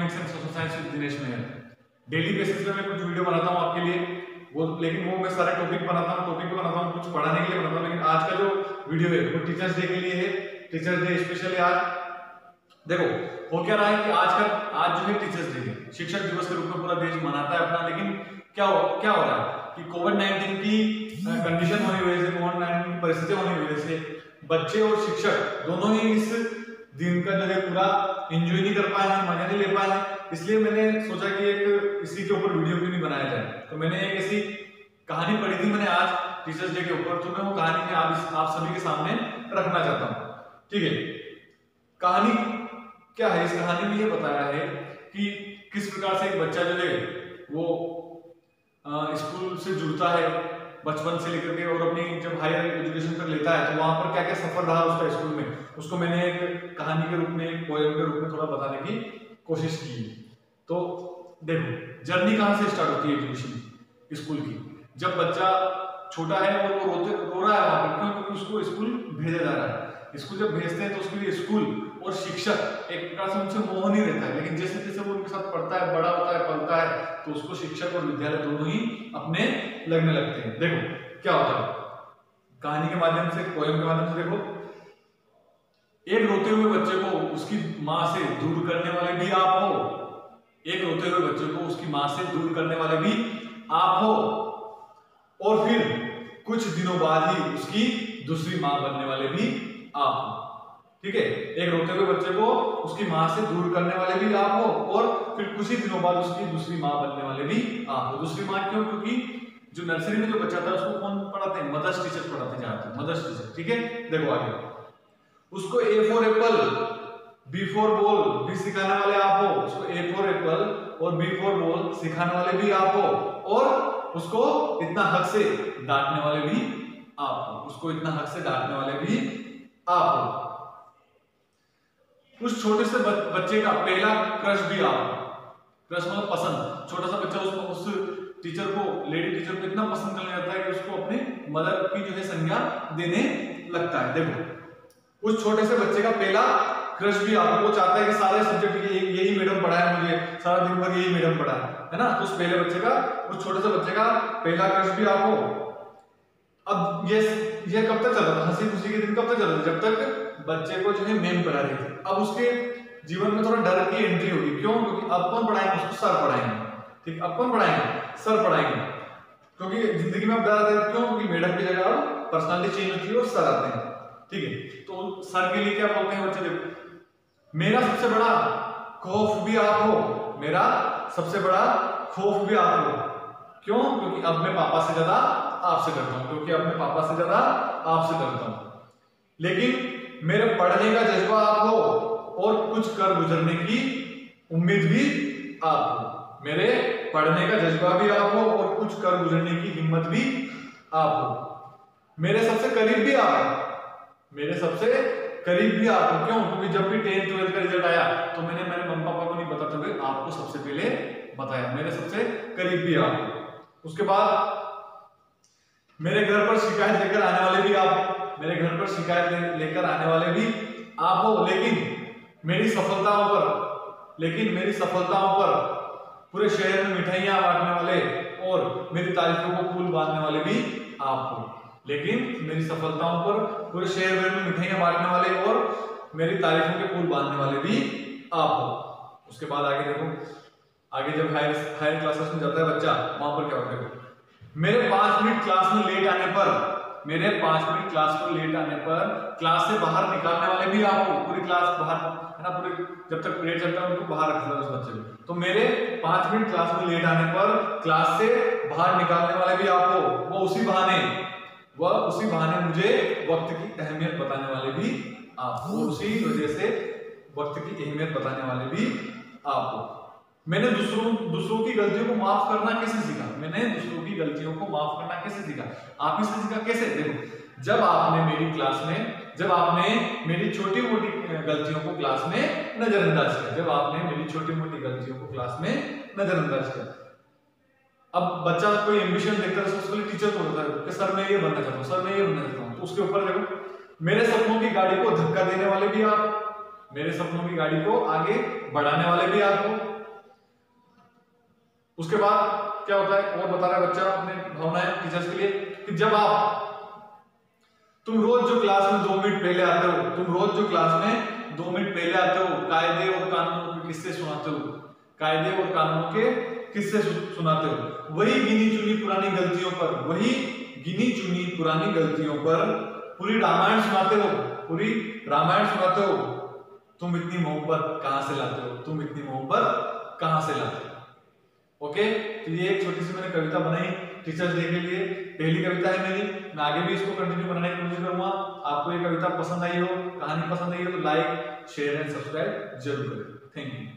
Economics and social science with Dinesh Mehar. Daily basis पे मैं कुछ वीडियो बनाता हूँ आपके लिए, लेकिन वो मैं सारे टॉपिक बनाता हूँ, टॉपिक पे बनाता हूँ, कुछ पढ़ाने के लिए बनाता हूँ। लेकिन आज का जो वीडियो है वो टीचर्स डे के लिए है, टीचर्स डे स्पेशली आज। देखो हो क्या रहा है कि आज जो है टीचर्स डे है, शिक्षक दिवस के रूप में पूरा देश मनाता है अपना। लेकिन क्या हो रहा है कि कोविड-19 की कंडीशन होने की वजह से, कोविड-19 की परिस्थितियां होने की वजह से बच्चे और शिक्षक दोनों ही इस दिन का जो है पूरा एंजॉय नहीं कर पाए हैं, मजा नहीं ले पाए हैं। इसलिए मैंने सोचा कि एक इसी के ऊपर वीडियो क्यों नहीं बनाया जाए। तो मैंने एक ऐसी कहानी पढ़ी थी मैंने आज टीचर्स डे के ऊपर, तो मैं वो कहानी में आप सभी के सामने रखना चाहता हूँ। ठीक है, कहानी क्या है? इस कहानी में ये बताया है कि किस प्रकार से एक बच्चा जो है वो स्कूल से जुड़ता है बचपन से लेकर के, और अपनी जब हायर एजुकेशन तक लेता है तो वहां पर क्या क्या सफर रहा उसका स्कूल में, उसको मैंने एक कहानी के रूप में, एक पोएम के रूप में थोड़ा बताने की कोशिश की। तो देखो जर्नी कहाँ से स्टार्ट होती है एजुकेशन स्कूल की। जब बच्चा छोटा है और वो रो रहा है वहां पर, क्योंकि उसको स्कूल भेजा जा रहा है। स्कूल जब भेजते हैं तो उसके लिए स्कूल और शिक्षक एक प्रकार से उनसे मोह नहीं रहता है। लेकिन जैसे जैसे वो उनके साथ पढ़ता है, बड़ा होता है, पलता है, तो उसको शिक्षक और विद्यालय दोनों ही अपने लगने लगते हैं। देखो क्या होता है कहानी के माध्यम से, पोएम के माध्यम से। देखो एक रोते हुए बच्चे को उसकी माँ से दूर करने वाले भी आप हो, एक रोते हुए बच्चे को उसकी माँ से दूर करने वाले भी आप हो, और फिर कुछ दिनों बाद ही उसकी दूसरी माँ बनने वाले भी आप हो। ठीक है, एक रोते हुए बच्चे को उसकी माँ से दूर करने वाले भी आप हो, और फिर कुछ ही दिनों बाद उसकी दूसरी माँ बनने वाले भी आप हो। दूसरी माँ क्यों? क्योंकि जो नर्सरी में जो बच्चा था उसको कौन पढ़ाते हैं? मदर्स टीचर पढ़ाते जाते, मदर्स टीचर। ठीक है, देखो आगे उसको A for apple, B for ball भी सिखाने वाले आप हो, उसको ए फॉर एप्पल और बी फॉर बॉल सिखाने वाले भी आप हो, और उसको इतना हक से डांटने वाले भी आप हो, उसको इतना हक से डांटने वाले भी आप हो। उस छोटे से बच्चे का पहला क्रश भी आप हो। क्रश मतलब पसंद। छोटा सा बच्चा उस टीचर को, लेडी टीचर को इतना पसंद करने लगता है कि उसको अपने मदर की जो है संज्ञा देने लगता है। देखो उस छोटे से बच्चे का पहला क्रश भी आपको, वो चाहता है कि सारे सब्जेक्ट यही मैडम पढ़ाए मुझे, सारा दिन भर यही मैडम पढ़ाए, है ना। तो उस पहले बच्चे का, उस छोटे से बच्चे का पहला क्रश भी आपको। अब ये कब तक चल रहा था? हंसी खुशी के दिन कब तक चल रहा था? जब तक बच्चे को जो है मैम पढ़ा रही थी। अब उसके जीवन में थोड़ा डर की एंट्री होगी। क्यों? क्योंकि अब कौन पढ़ाएंगे उसको? सर पढ़ाएंगे। ठीक, अब कौन पढ़ाएंगे? सर पढ़ाएंगे। क्योंकि जिंदगी में अब डर आता है। क्यों? क्योंकि मैडम की जगह पर्सनालिटी चेंज होती है और सर आते हैं। ठीक है, तो सर के लिए क्या बोलते हैं बच्चे? देखो मेरा सबसे बड़ा खौफ भी आप हो, मेरा सबसे बड़ा खौफ भी आप हो। क्यों? क्योंकि अब मैं पापा से ज्यादा आपसे करता हूं, क्योंकि अब मैं पापा से ज्यादा आपसे करता हूं। लेकिन मेरे पढ़ने का जज्बा आप हो, और कुछ कर गुजरने की उम्मीद भी आप हो। मेरे पढ़ने का जज्बा भी आप हो, और कुछ कर गुजरने की हिम्मत भी आप हो। मेरे सबसे करीब भी आप हो, मेरे सबसे करीब भी आप हो। क्यों? क्योंकि जब भी 10th 12th का रिजल्ट आया तो मैंने मेरे मम्मी पापा को नहीं बताते हुए आपको सबसे पहले बताया। मेरे सबसे करीब भी आप हो। उसके बाद मेरे घर पर शिकायत लेकर आने वाले भी आप, मेरे घर पर शिकायत लेकर आने वाले भी आप हो। लेकिन मेरी सफलताओं पर पूरे शहर में मिठाइयां बांटने वाले और मेरी तारीफों को फूल बांधने वाले भी आप हो। लेकिन मेरी सफलताओं पर पूरे शहर भर में मिठाइयां बांटने वाले और मेरी तारीफों के फूल बांधने वाले भी आप हो। उसके बाद आगे देखो, आगे जब हायर क्लासेस में जाता है बच्चा, वहां पर क्या होता है? मेरे 5 मिनट क्लास में लेट आने पर, मेरे 5 मिनट क्लास में लेट आने पर क्लास से बाहर निकालने वाले भी आप हो। पूरी क्लास बाहर, है ना, पूरे जब तक पीरियड चलता है उनको बाहर रखता है उस बच्चे को। तो मेरे 5 मिनट क्लास में लेट आने पर क्लास से बाहर निकालने वाले भी आप हो। वो उसी बहाने मुझे वक्त की अहमियत बताने वाले भी आप हो। उसी वजह से वक्त की अहमियत बताने वाले भी आप हो। मैंने दूसरों की गलतियों को माफ करना कैसे सीखा? मैंने दूसरों की गलतियों को माफ करना कैसे सीखा? आप इससे सीखा कैसे? देखो जब आपने मेरी छोटी मोटी गलतियों को क्लास में नजरअंदाज किया, जब आपने मेरी छोटी मोटी गलतियों को क्लास में नजरअंदाज किया। अब बच्चा कोई एम्बिशन देखता है, उसके लिए टीचर को होता है कि सर मैं ये बनना चाहता हूँ, सर मैं ये बनना चाहता हूँ। तो उसके ऊपर देखो मेरे सपनों की गाड़ी को धक्का देने वाले भी आप, मेरे सपनों की गाड़ी को आगे बढ़ाने वाले भी आप हो। उसके बाद क्या होता है और बता रहा है बच्चा अपने भावनाएं टीचर्स के लिए कि जब तुम रोज जो क्लास में 2 मिनट पहले आते हो, तुम रोज जो क्लास में 2 मिनट पहले आते हो, कायदे और कानूनों के किस्से सुनाते हो, कायदे और कानूनों के किस्से सुनाते हो, वही गिनी चुनी पुरानी गलतियों पर, वही गिनी चुनी पुरानी गलतियों पर पूरी रामायण सुनाते हो, पूरी रामायण सुनाते हो, तुम इतनी मोहब्बत कहां से लाते हो, तुम इतनी मोहब्बत कहां से लाते हो। ओके, तो ये एक छोटी सी मैंने कविता बनाई टीचर्स डे के लिए, पहली कविता है मेरी, मैं आगे भी इसको कंटिन्यू बनाने की कोशिश करूंगा। आपको ये कविता पसंद आई हो, कहानी पसंद आई हो तो लाइक शेयर एंड सब्सक्राइब जरूर करें। Thank you.